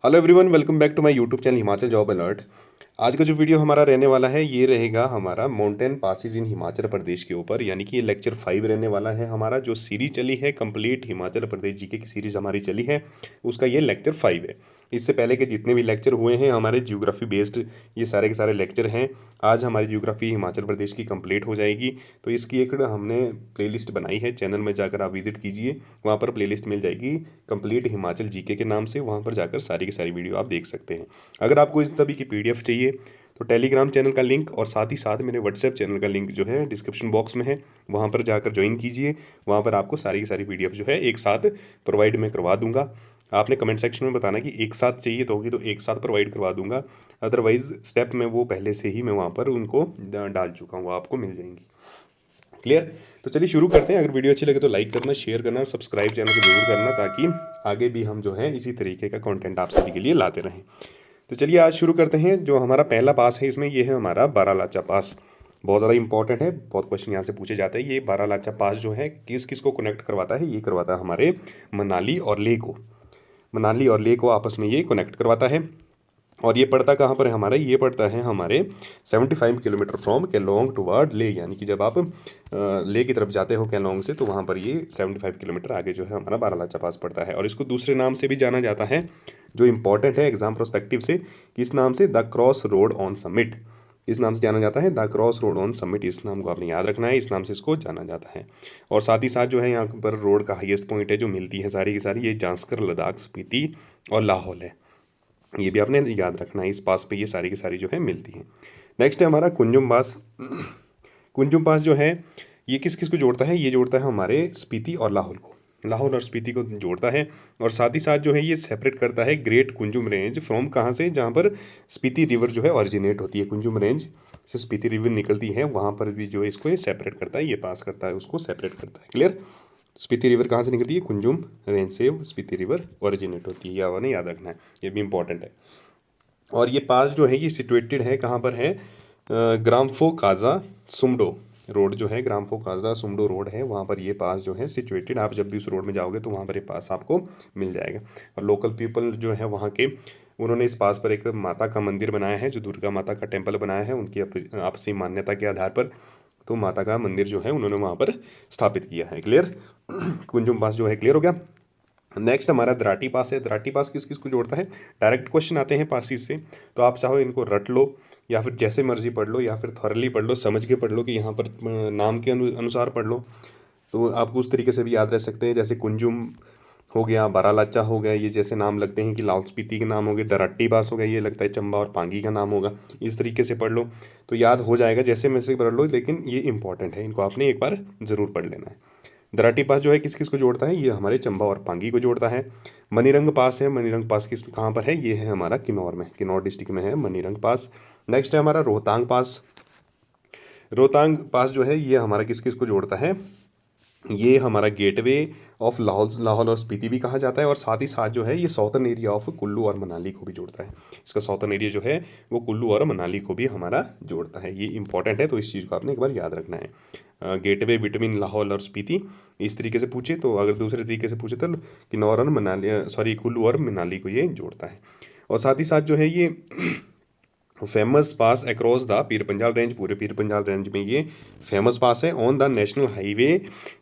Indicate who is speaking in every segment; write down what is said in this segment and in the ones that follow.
Speaker 1: Hello everyone, welcome back to my YouTube channel Himachal job alert. आज का जो video हमारा रहने वाला है ये रहेगा हमारा माउंटेन पासिस इन हिमाचल प्रदेश के ऊपर, यानी कि ये लेक्चर 5 रहने वाला है। हमारा जो सीरीज चली है कंप्लीट हिमाचल प्रदेश जीके की सीरीज हमारी चली है, उसका ये लेक्चर 5 है। इससे पहले के जितने भी लेक्चर हुए हैं हमारे जियोग्राफी बेस्ड, ये सारे के सारे लेक्चर हैं। आज हमारी जियोग्राफी हिमाचल प्रदेश की कंप्लीट हो जाएगी, तो इसकी एक हमने प्लेलिस्ट बनाई है। चैनल में जाकर आप विजिट कीजिए, वहाँ पर प्लेलिस्ट मिल जाएगी कंप्लीट हिमाचल जीके के नाम से। वहाँ पर जाकर सारी की सारी वीडियो आप देख सकते हैं। अगर आपको इस सभी की पीडीएफ चाहिए तो टेलीग्राम चैनल का लिंक और साथ ही साथ मेरे व्हाट्सएप चैनल का लिंक जो है डिस्क्रिप्शन बॉक्स में है, वहाँ पर जाकर ज्वाइन कीजिए। वहाँ पर आपको सारी की सारी पीडीएफ जो है एक साथ प्रोवाइड मैं करवा दूंगा। आपने कमेंट सेक्शन में बताना कि एक साथ चाहिए तो होगी, तो एक साथ प्रोवाइड करवा दूंगा। अदरवाइज स्टेप में वो पहले से ही मैं वहाँ पर उनको डाल चुका हूँ, वो आपको मिल जाएंगी। क्लियर? तो चलिए शुरू करते हैं। अगर वीडियो अच्छी लगे तो लाइक करना, शेयर करना और सब्सक्राइब चैनल को जरूर करना, ताकि आगे भी हम जो है इसी तरीके का कंटेंट आप सभी के लिए लाते रहें। तो चलिए आज शुरू करते हैं। जो हमारा पहला पास है इसमें, ये है हमारा बारालाचा पास। बहुत ज़्यादा इंपॉर्टेंट है, बहुत क्वेश्चन यहाँ से पूछे जाते हैं। ये बारालाचा पास जो है किस किस को कनेक्ट करवाता है? ये करवाता है हमारे मनाली और लेह को। मनाली और लेह को आपस में ये कनेक्ट करवाता है। और ये पड़ता कहाँ पर है हमारा? ये पड़ता है हमारे 75 किलोमीटर फ्रॉम केलोंग टुवर्ड ले, यानी कि जब आप ले की तरफ जाते हो केलोंग से, तो वहाँ पर ये 75 किलोमीटर आगे जो है हमारा बारालाचा पास पड़ता है। और इसको दूसरे नाम से भी जाना जाता है, जो इंपॉर्टेंट है एग्जाम प्रोस्पेक्टिव से, किस नाम से? The cross road on summit. इस नाम से जाना जाता है, the cross road on summit. इस नाम को आपने याद रखना है, इस नाम से इसको जाना जाता है। और साथ ही साथ जो है यहाँ पर रोड का हाईएस्ट पॉइंट है जो मिलती है सारी की सारी, ये जांस्कर, लद्दाख, स्पीति और लाहौल है। ये भी आपने याद रखना है, इस पास पे ये सारी की सारी जो है मिलती हैं। नेक्स्ट है हमारा कुंजुम पास। कुंजुम पास जो है ये किस किस को जोड़ता है? ये जोड़ता है हमारे स्पीति और लाहौल को, लाहौल और स्पीति को जोड़ता है। और साथ ही साथ जो है ये सेपरेट करता है ग्रेट कुंजुम रेंज फ्रॉम, कहाँ से? जहाँ पर स्पीति रिवर जो है ओरिजिनेट होती है। कुंजुम रेंज से स्पीति रिवर निकलती है, वहाँ पर भी जो है इसको ये सेपरेट करता है, ये पास करता है, उसको सेपरेट करता है। क्लियर? स्पीति रिवर कहाँ से निकलती है? कुंजुम रेंज से स्पीति रिवर ओरिजिनेट होती है, ये आपने याद रखना है, ये भी इंपॉर्टेंट है। और ये पास जो है ये सिचुएटेड है कहाँ पर है? ग्राम्फो काजा सुमडो रोड जो है, ग्राम्फो काजा सुमडो रोड है, वहाँ पर ये पास जो है सिचुएटेड। आप जब भी उस रोड में जाओगे तो वहाँ पर ये पास आपको मिल जाएगा। और लोकल पीपल जो है वहाँ के, उन्होंने इस पास पर एक माता का मंदिर बनाया है, जो दुर्गा माता का टेम्पल बनाया है उनकी आपसी मान्यता के आधार पर। तो माता का मंदिर जो है उन्होंने वहाँ पर स्थापित किया है। क्लियर? कुंजुम पास जो है क्लियर हो गया। नेक्स्ट हमारा द्राटी पास है। द्राटी पास किस किस को जोड़ता है? डायरेक्ट क्वेश्चन आते हैं पासिस से, तो आप चाहो इनको रट लो या फिर जैसे मर्जी पढ़ लो, या फिर थॉरली पढ़ लो, समझ के पढ़ लो कि यहाँ पर नाम के अनुसार पढ़ लो, तो आपको उस तरीके से भी याद रह सकते हैं। जैसे कुंजुम हो गया, बारालाचा हो गया, ये जैसे नाम लगते हैं कि लाहौल स्पीति के नाम हो गए। दराटी पास हो गया, ये लगता है चंबा और पांगी का नाम होगा। इस तरीके से पढ़ लो तो याद हो जाएगा, जैसे में से पढ़ लो, लेकिन ये इंपॉर्टेंट है, इनको आपने एक बार ज़रूर पढ़ लेना है। दराटी पास जो है किस किस को जोड़ता है? ये हमारे चंबा और पांगी को जोड़ता है। मनीरंग पास है, मनीरंग पास किस कहाँ पर है? ये है हमारा किन्नौर में, किन्नौर डिस्ट्रिक्ट में है मनीरंग पास। नेक्स्ट है हमारा रोहतांग पास। रोहतांग पास जो है ये हमारा किस किस को जोड़ता है? ये हमारा गेटवे ऑफ लाहौल, लाहौल और स्पीति भी कहा जाता है। और साथ ही साथ जो है ये साउथर्न एरिया ऑफ कुल्लू और मनाली को भी जोड़ता है। इसका साउथर्न एरिया जो है वो कुल्लू और मनाली को भी हमारा जोड़ता है, ये इंपॉर्टेंट है, तो इस चीज़ को आपने एक बार याद रखना है। गेटवे बिटवीन लाहौल और स्पीति, इस तरीके से पूछे तो, अगर दूसरे तरीके से पूछे तो किन्नौर और मनाली, सॉरी कुल्लू और मनाली को ये जोड़ता है। और साथ ही साथ जो है ये famous pass across the Pir Panjal range, पूरे पीर पंजाल रेंज में ये फेमस पास है। ऑन द नेशनल हाईवे,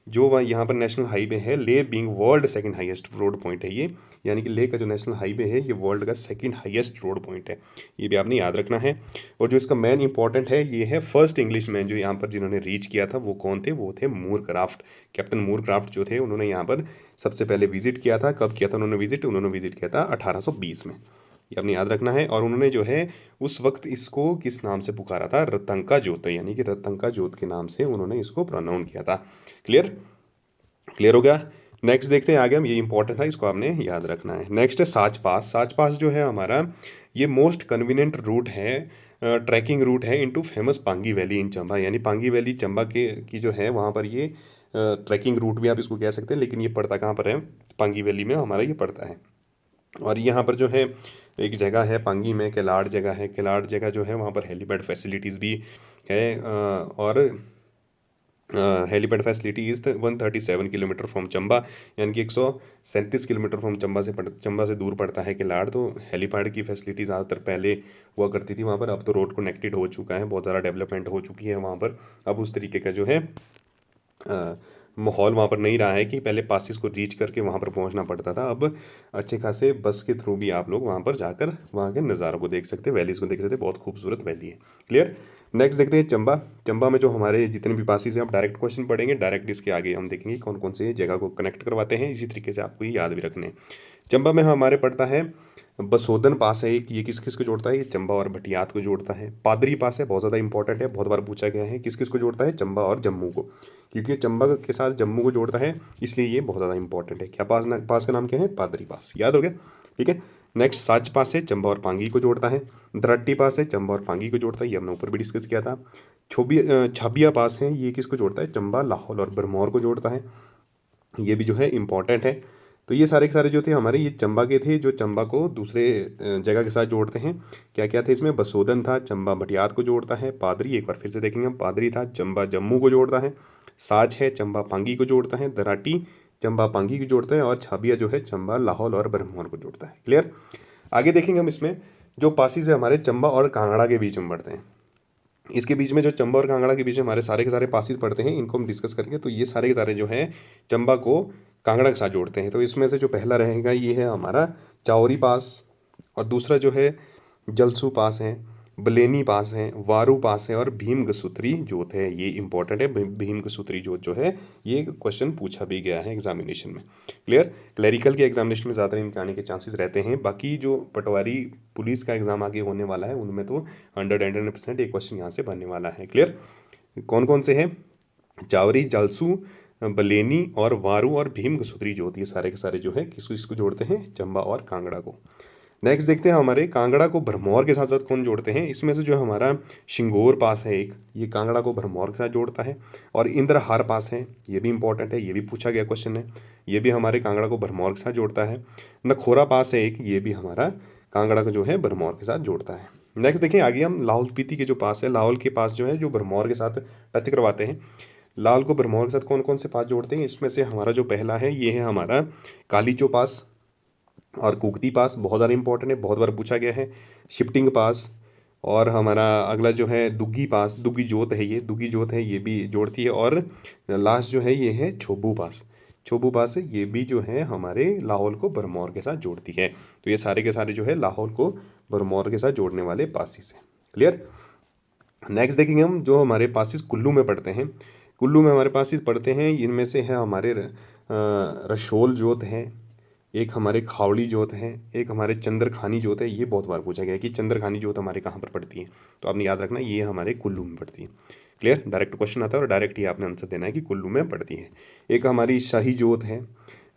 Speaker 1: जो वह यहाँ पर नेशनल हाईवे है, ले being world second highest road point है ये, यानी कि ले का जो नेशनल हाईवे है ये वर्ल्ड का सेकंड हाईएस्ट रोड पॉइंट है, ये भी आपने याद रखना है। और जो इसका मेन इंपॉर्टेंट है ये है फर्स्ट इंग्लिश मैन जो यहाँ पर जिन्होंने रीच किया था, वो कौन थे? वो थे मूर क्राफ्ट। कैप्टन मूर क्राफ्ट जो थे, उन्होंने यहाँ पर सबसे पहले विजिट किया था। कब किया था उन्होंने विजिट? उन्होंने विजिट किया था 1820 में, ये आपने याद रखना है। और उन्होंने जो है उस वक्त इसको किस नाम से पुकारा था? रतंका जोत, यानी कि रतंका जोत के नाम से उन्होंने इसको प्रोनाउंस किया था। क्लियर? क्लियर हो गया। नेक्स्ट देखते हैं आगे हम, ये इंपॉर्टेंट था, इसको आपने याद रखना है। नेक्स्ट है साच पास। साच पास जो है हमारा ये मोस्ट कन्वीनियंट रूट है, ट्रैकिंग रूट है into famous Pangi valley in Chamba, यानी पांगी वैली चंबा के की जो है वहाँ पर ये ट्रैकिंग रूट भी आप इसको कह सकते हैं, लेकिन ये पड़ता कहाँ पर है? पांगी वैली में हमारा ये पड़ता है। और यहाँ पर जो है एक जगह है पांगी में, केलाड़ जगह है, केलाड़ जगह जो है वहाँ पर हेलीपैड फैसिलिटीज़ भी है। और helipad facility is 137 kilometre from Chamba, यानी कि 137 किलोमीटर फ्रॉम चंबा से दूर पड़ता है किलाड़। तो हेलीपैड की फैसिलिटी ज़्यादातर पहले हुआ करती थी वहाँ पर, अब तो रोड कनेक्टेड हो चुका है, बहुत ज़्यादा डेवलपमेंट हो चुकी है वहाँ पर। अब उस तरीके का जो है माहौल वहाँ पर नहीं रहा है कि पहले पासिस को रीच करके वहाँ पर पहुँचना पड़ता था। अब अच्छे खासे बस के थ्रू भी आप लोग वहाँ पर जाकर वहाँ के नज़ारों को देख सकते हैं, वैलीज़ को देख सकते हैं। बहुत खूबसूरत वैली है। क्लियर। नेक्स्ट देखते हैं चंबा। चंबा में जो हमारे जितने भी पासिस हैं, आप डायरेक्ट क्वेश्चन पढ़ेंगे, डायरेक्ट इसके आगे हम देखेंगे कौन कौन से जगह को कनेक्ट करवाते हैं। इसी तरीके से आपको ये याद भी रखने हैं। चंबा में हमारे पड़ता है बसोदन पास है एक, ये किस किस को जोड़ता है? ये चंबा और भटियात को जोड़ता है। पादरी पास है, बहुत ज़्यादा इंपॉर्टेंट है, बहुत बार पूछा गया है। किस किस को जोड़ता है? चंबा और जम्मू को, क्योंकि ये चंबा के साथ जम्मू को जोड़ता है, इसलिए ये बहुत ज़्यादा इंपॉर्टेंट है। क्या पास का नाम क्या है? पादरी पास। याद हो गया? ठीक है। नेक्स्ट साच पास है, चंबा और पांगी को जोड़ता है। दरट्टी पास है, चंबा और पांगी को जोड़ता है, ये हमने ऊपर भी डिस्कस किया था। छाबिया पास है, ये किसको जोड़ता है? चंबा, लाहौल और भरमौर को जोड़ता है, ये भी जो है इम्पॉर्टेंट है। तो ये सारे के सारे जो थे हमारे, ये चंबा के थे, जो चंबा को दूसरे जगह के साथ जोड़ते हैं। क्या क्या थे इसमें? बसोदन था, चंबा भटियात को जोड़ता है। पादरी, एक बार फिर से देखेंगे हम, पादरी था, चंबा जम्मू को जोड़ता है। साच है, चंबा पांगी को जोड़ता है। दराटी चंबा पांगी को जोड़ता है। और छाबिया जो है चंबा, लाहौल और भरमौर को जोड़ता है। क्लियर। आगे देखेंगे हम इसमें जो पासिस है हमारे चंबा और कांगड़ा के बीच में बढ़ते हैं। इसके बीच में जो चंबा और कांगड़ा के बीच में हमारे सारे के सारे पासिस पड़ते हैं, इनको हम डिस्कस करेंगे। तो ये सारे के सारे जो हैं चंबा को कांगड़ा के साथ जोड़ते हैं। तो इसमें से जो पहला रहेगा ये है हमारा चाओरी पास, और दूसरा जो है जलसू पास है, बलेनी पास है, वारू पास है, और भीम गसूत्री जोत है। ये इंपॉर्टेंट है, भीम गसूत्री जोत जो है, ये क्वेश्चन पूछा भी गया है एग्जामिनेशन में। क्लियर। क्लैरिकल के एग्जामिनेशन में ज़्यादा इनके आने के चांसेस रहते हैं। बाकी जो पटवारी पुलिस का एग्जाम आगे होने वाला है उनमें तो 100% एक क्वेश्चन यहाँ से बनने वाला है। क्लियर। कौन कौन से हैं? चावरी, जालसू, बलेनी और वारू और भीम गसूत्री जोत, ये सारे के सारे जो है किसको किसको जोड़ते हैं? चंबा और कांगड़ा को। नेक्स्ट देखते हैं हमारे कांगड़ा को भरमौर के साथ साथ कौन जोड़ते हैं। इसमें से जो हमारा शिंगोर पास है एक, ये कांगड़ा को भरमौर के साथ जोड़ता है। और इंद्रहार पास है, ये भी इंपॉर्टेंट है, ये भी पूछा गया क्वेश्चन है, ये भी हमारे कांगड़ा को भरमौर के साथ जोड़ता है। नखोरा पास है एक, ये भी हमारा कांगड़ा को जो है भरमौर के साथ जोड़ता है। नेक्स्ट देखें आगे हम लाहौल स्पीति के जो पास है, लाहौल के पास जो है जो भरमौर के साथ टच करवाते हैं। लाहौल को भरमौर के साथ कौन कौन से पास जोड़ते हैं? इसमें से हमारा जो पहला है ये है हमारा कालीचो पास और कुगती पास, बहुत ज़्यादा इंपॉर्टेंट है, बहुत बार पूछा गया है। शिफ्टिंग पास, और हमारा अगला जो है दुग्गी पास, दुग्गी जोत है, ये दुग्गी जोत है, ये भी जोड़ती है। और लास्ट जो है ये है छोबू पास, छोबू पास है, ये भी जो है हमारे लाहौल को भरमौर के साथ जोड़ती है। तो ये सारे के सारे जो है लाहौल को भरमौर के साथ जोड़ने वाले पासिस हैं। क्लियर। नेक्स्ट देखेंगे हम जो हमारे पासिस कुल्लू में पड़ते हैं। कुल्लू में हमारे पासिस पड़ते हैं, इनमें से है हमारे रशोल जोत है, एक हमारे खावड़ी जोत है, एक हमारे चंद्रखानी जोत है। ये बहुत बार पूछा गया है कि चंद्रखानी जोत हमारे कहाँ पर पड़ती है, तो आपने याद रखना ये हमारे कुल्लू में पड़ती है। क्लियर। डायरेक्ट क्वेश्चन आता है और डायरेक्ट ही आपने आंसर देना है कि कुल्लू में पड़ती है। एक हमारी शाही जोत है,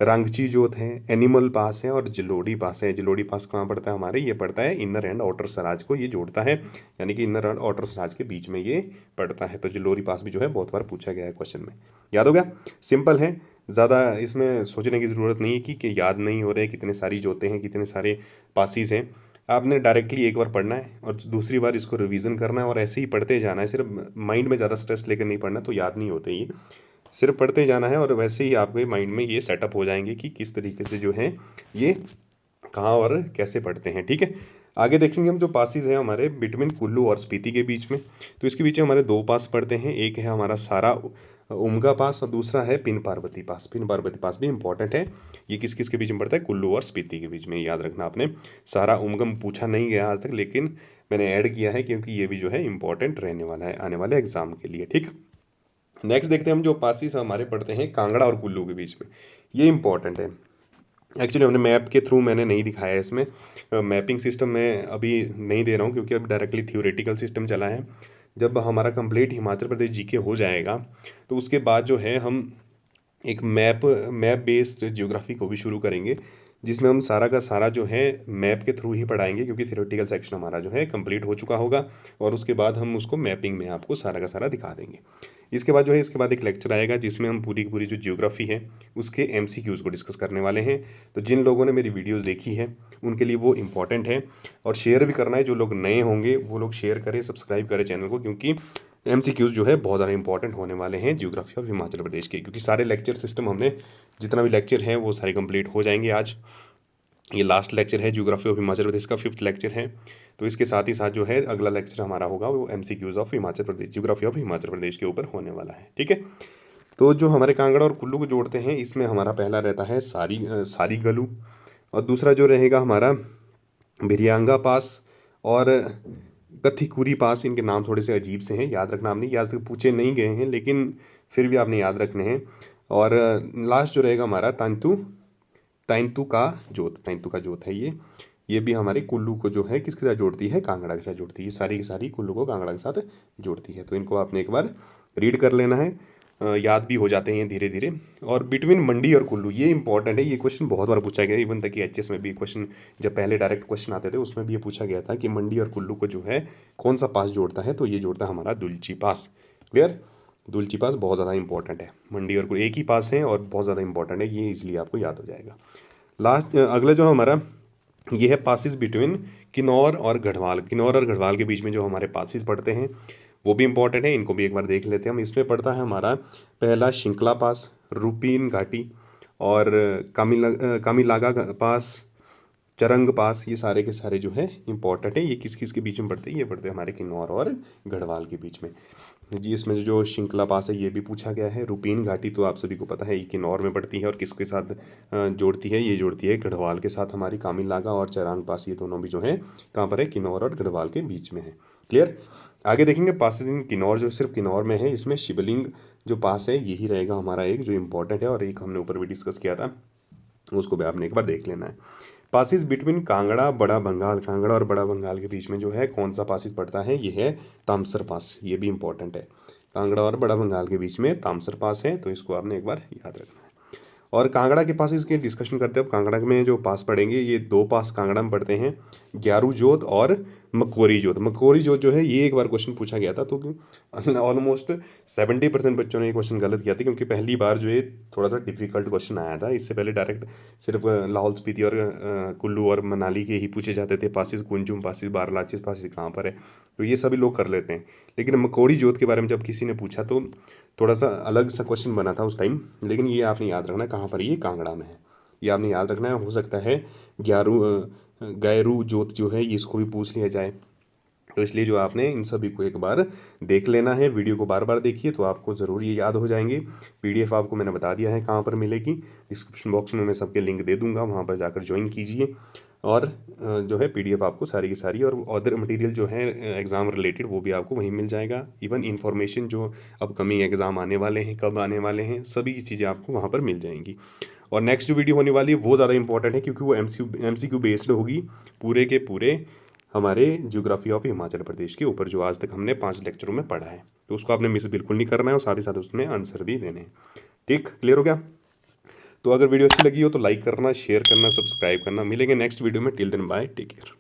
Speaker 1: रांगची जोत है, एनिमल पास है, और जलोड़ी पास है। जलोड़ी पास कहाँ पड़ता है हमारे? ये पड़ता है इनर एंड आउटर सराज को ये जोड़ता है, यानी कि इनर एंड आउटर सराज के बीच में ये पड़ता है। तो जलोड़ी पास भी जो है बहुत बार पूछा गया है क्वेश्चन में। याद हो गया? सिंपल है, ज़्यादा इसमें सोचने की ज़रूरत नहीं है कि याद नहीं हो रहे कितने सारी जोतें हैं, कितने सारे पासिस हैं। आपने डायरेक्टली एक बार पढ़ना है और दूसरी बार इसको रिवीजन करना है, और ऐसे ही पढ़ते जाना है। सिर्फ माइंड में ज़्यादा स्ट्रेस लेकर नहीं पढ़ना, तो याद नहीं होते ये। सिर्फ पढ़ते जाना है और वैसे ही आपके माइंड में ये सेटअप हो जाएंगे कि किस तरीके से जो है ये कहाँ और कैसे पढ़ते हैं। ठीक है। आगे देखेंगे हम जो पासिस हैं हमारे बिटवीन कुल्लू और स्पीति के बीच में। तो इसके बीच में हमारे दो पास पड़ते हैं, एक है हमारा सारा उमगा पास और दूसरा है पिन पार्वती पास। पिन पार्वती पास भी इंपॉर्टेंट है। ये किस किस के बीच में पड़ता है? कुल्लू और स्पीति के बीच में। याद रखना आपने। सारा उमगम पूछा नहीं गया आज तक, लेकिन मैंने ऐड किया है क्योंकि ये भी जो है इंपॉर्टेंट रहने वाला है आने वाले एग्जाम के लिए। ठीक। नेक्स्ट देखते हैं हम जो पासिस हमारे पड़ते हैं कांगड़ा और कुल्लू के बीच में। ये इंपॉर्टेंट है। एक्चुअली हमने मैप के थ्रू मैंने नहीं दिखाया है इसमें, मैपिंग सिस्टम मैं अभी नहीं दे रहा हूँ क्योंकि अब डायरेक्टली थ्योरेटिकल सिस्टम चला है। जब हमारा कंप्लीट हिमाचल प्रदेश जीके हो जाएगा तो उसके बाद जो है हम एक मैप बेस्ड ज्योग्राफी को भी शुरू करेंगे, जिसमें हम सारा का सारा जो है मैप के थ्रू ही पढ़ाएंगे, क्योंकि थ्योरेटिकल सेक्शन हमारा जो है कंप्लीट हो चुका होगा और उसके बाद हम उसको मैपिंग में आपको सारा का सारा दिखा देंगे। इसके बाद जो है इसके बाद एक लेक्चर आएगा जिसमें हम पूरी की पूरी जो ज्योग्राफी है उसके MCQs को डिस्कस करने वाले हैं। तो जिन लोगों ने मेरी वीडियोस देखी है उनके लिए वो इम्पॉर्टेंट है, और शेयर भी करना है। जो लोग नए होंगे वो लोग शेयर करें, सब्सक्राइब करें चैनल को, क्योंकि MCQs जो है बहुत ज़्यादा इंपॉर्टेंट होने वाले हैं ज्योग्राफी ऑफ हिमाचल प्रदेश के, क्योंकि सारे लेक्चर सिस्टम हमने जितना भी लेक्चर हैं वो सारे कंप्लीट हो जाएंगे आज। ये लास्ट लेक्चर है ज्योग्राफी ऑफ हिमाचल प्रदेश का, 5th लेक्चर है। तो इसके साथ ही साथ जो है अगला लेक्चर हमारा होगा वो MCQs of Himachal Pradesh, geography of Himachal Pradesh के ऊपर होने वाला है। ठीक है, तो जो हमारे कांगड़ा और कुल्लू को जोड़ते हैं इसमें हमारा पहला रहता है सारी गलू, और दूसरा जो रहेगा हमारा भिरियांगा पास और कथिकुरी पास। इनके नाम थोड़े से अजीब से हैं, याद रखना, आपने आज तक पूछे नहीं गए हैं लेकिन फिर भी आपने याद रखने हैं। और लास्ट जो रहेगा हमारा तैंतु का जोत है ये भी हमारे कुल्लू को जो है किसके साथ जोड़ती है, कांगड़ा के साथ जोड़ती है। ये सारी की सारी कुल्लू को कांगड़ा के साथ जोड़ती है। तो इनको आपने एक बार रीड कर लेना है, याद भी हो जाते हैं धीरे धीरे। और बिटवीन मंडी और कुल्लू ये इंपॉर्टेंट है, ये क्वेश्चन बहुत बार पूछा गया, इवन तक कि HS में भी क्वेश्चन, जब पहले डायरेक्ट क्वेश्चन आते थे उसमें भी ये पूछा गया था कि मंडी और कुल्लू को जो है कौन सा पास जोड़ता है, तो ये जोड़ता है हमारा दुलची पास। क्लियर, दुलची पास बहुत ज़्यादा इंपॉर्टेंट है। मंडी और कुल्लू एक ही पास है और बहुत ज़्यादा इंपॉर्टेंट है, ये इजीली आपको याद हो जाएगा। लास्ट अगला जो हमारा ये है पासिस बिटवीन किन्नौर और गढ़वाल। किन्नौर और गढ़वाल के बीच में जो हमारे पासिस पड़ते हैं वो भी इंपॉर्टेंट है, इनको भी एक बार देख लेते हैं हम। इसमें पड़ता है हमारा पहला शिंकला पास, रूपीन घाटी और कामिलागा पास, चरंग पास। ये सारे के सारे जो है इंपॉर्टेंट है। ये किस किस के बीच में पड़ते हैं, ये पड़ते हैं हमारे किन्नौर और गढ़वाल के बीच में जी। इसमें से जो शिंकला पास है ये भी पूछा गया है। रूपीन घाटी तो आप सभी को पता है ये किन्नौर में पड़ती है और किसके साथ जोड़ती है, ये जोड़ती है गढ़वाल के साथ हमारी कामिलागा, और चरांग पास ये दोनों भी जो है कहाँ पर है, किन्नौर और गढ़वाल के बीच में है। क्लियर, आगे देखेंगे पासिस इन किन्नौर जो सिर्फ किन्नौर में है। इसमें शिवलिंग जो पास है यही रहेगा हमारा एक जो इंपॉर्टेंट है, और एक हमने ऊपर भी डिस्कस किया था, उसको भी आपने एक बार देख लेना है। पासिस बिटवीन कांगड़ा और बड़ा बंगाल के बीच में जो है कौन सा पासिस पड़ता है, ये है तामसर पास। ये भी इंपॉर्टेंट है, कांगड़ा और बड़ा बंगाल के बीच में तामसर पास है, तो इसको आपने एक बार याद रखना है। और कांगड़ा के पास इसके डिस्कशन करते हैं। अब कांगड़ा में जो पास पड़ेंगे, ये 2 पास कांगड़ा में पड़ते हैं, ग्यारू जोत और मकोरी जोत। मकोरी जोत जो है ये एक बार क्वेश्चन पूछा गया था, तो ऑलमोस्ट 70% बच्चों ने ये क्वेश्चन गलत किया था, क्योंकि पहली बार जो है थोड़ा सा डिफिकल्ट क्वेश्चन आया था। इससे पहले डायरेक्ट सिर्फ लाहौल स्पीति और कुल्लू और मनाली के ही पूछे जाते थे पासिस, कुंजुम पासिस, बारलाचिस पासिस कहाँ पर है, तो ये सभी लोग कर लेते हैं। लेकिन मकोरी जोत के बारे में जब किसी ने पूछा तो थोड़ा सा अलग सा क्वेश्चन बना था उस टाइम, लेकिन ये आपने याद रखना है कहाँ पर, ये कांगड़ा में है, ये आपने याद रखना है। हो सकता है गैरू जोत जो है इसको भी पूछ लिया जाए, तो इसलिए जो आपने इन सभी को एक बार देख लेना है। वीडियो को बार बार देखिए तो आपको ज़रूर ये याद हो जाएंगे। PDF आपको मैंने बता दिया है कहाँ पर मिलेगी, डिस्क्रिप्शन बॉक्स में मैं सबके लिंक दे दूंगा, वहाँ पर जाकर ज्वाइन कीजिए। और जो है PDF आपको सारी की सारी और अदर मटेरियल जो है एग्ज़ाम रिलेटेड वो भी आपको वहीं मिल जाएगा। इवन इन्फॉर्मेशन जो अपकमिंग एग्ज़ाम आने वाले हैं, कब आने वाले हैं, सभी की चीज़ें आपको वहाँ पर मिल जाएंगी। और नेक्स्ट जो वीडियो होने वाली है वो ज़्यादा इंपॉर्टेंट है, क्योंकि वो MCQ बेस्ड होगी पूरे के पूरे हमारे ज्योग्राफी ऑफ हिमाचल प्रदेश के ऊपर, जो आज तक हमने 5 लेक्चरों में पढ़ा है। तो उसको आपने मिस बिल्कुल नहीं करना है, और साथ ही साथ उसमें आंसर भी देने हैं। ठीक, क्लियर हो गया? तो अगर वीडियो अच्छी लगी हो तो लाइक करना, शेयर करना, सब्सक्राइब करना। मिलेंगे नेक्स्ट वीडियो में, till then bye, take care.